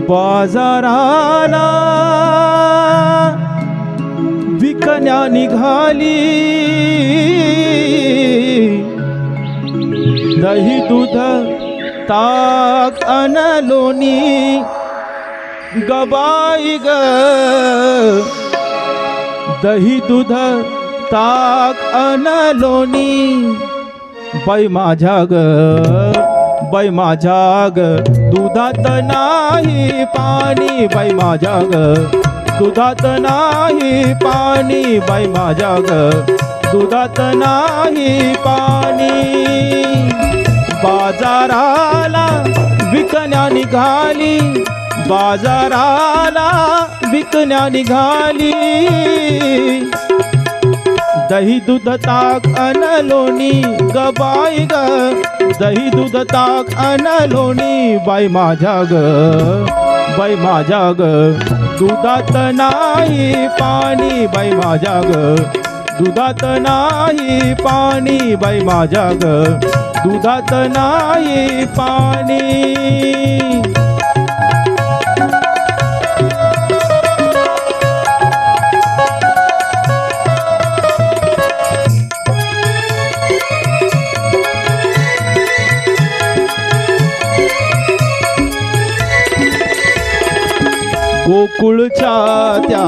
बाजाराला विकण्या निघाली, दही दूध ताक अन लोणी गबाई ग, दही दूध ताक अन लोणी बाई माझ्या ग, बाई माझ्या ग दुधात नाही पाणी, बाई माझ्या ग दुधात नाही पाणी, बाई माझ्या ग दुधात नाही पाणी. बाजाराला विकण्या निघाली, बाजाराला विकण्या निघाली, दही दूध ताक अन लोणी गबाई ग, दही दूध ताक अन लोणी बाई माझ्या ग, बाई माझ्या ग दुधात नाही पाणी, बाई माझ्या ग दुधात नाही पाणी, बाई माझ्या ग दुधात नाही पाणी. गोकुळच्या त्या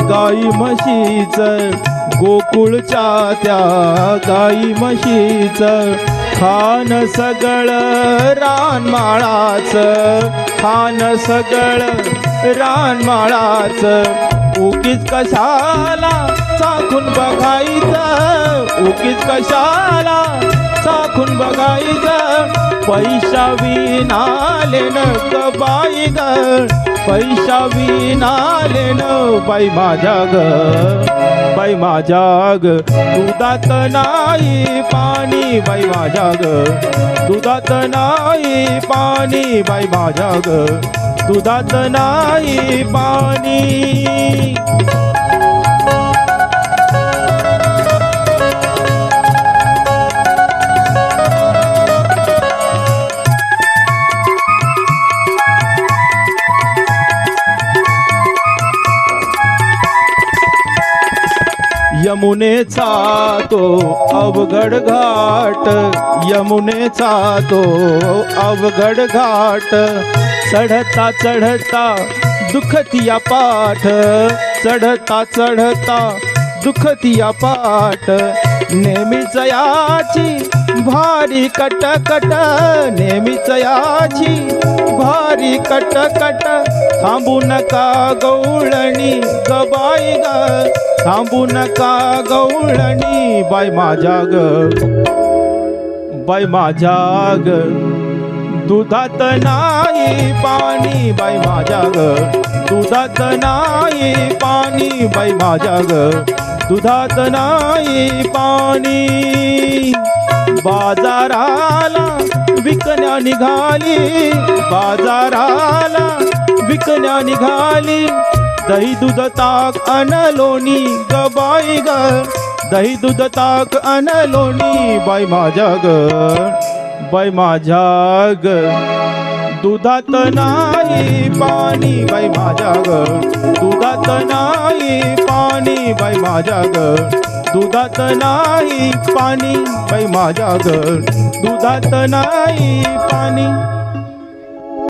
गाई म्हशीच, गोकुळच्या त्या गाई म्हशीच खान सगळं रानमाळाचं, खान सगळं रानमाळाचं, उगीच कशाला चाखून बघायचं, उगीच कशाला चाखून बघायचं, पैशा विनाले न ग बाई ग, पैशा विनाले न बाई माझ्या ग, बाई माझ्या ग दुधात नाही पाणी, बाई माझ्या ग दुधात नाही पाणी, बाई माझ्या ग दुधात नाही पाणी. यमुनेचा तो अवघड घाट, यमुनेचा तो अवघड घाट, चढता चढता दुखतिया पाठ, चढता चढता दुखतिया पाठ, नेहमीच याची भारी कटकट, नेहमीच याची भारी कटकट, थांबू नका गवळणी गबाई ग, थांबू नका गवळणी बाई माझ्या ग, बाई माझ्या ग दुधात नाही पाणी, बाई माझ्या ग दुधात नाही पाणी, बाई माझ्या ग दुधात नाही पाणी. बाजाराला विकण्या निघाली, बाजाराला विकण्या निघाली, दही दूध ताक अन लोणी गबाई ग, दही दूध ताक अन लोणी बाई माझ्या ग, बाई माझ्या ग दुधात नाही पाणी, बाई माझ्या ग दुधात नाही पाणी, बाई माझ्या ग दुधात नाही पाणी, बाई माझ्या ग दुधात नाही पाणी.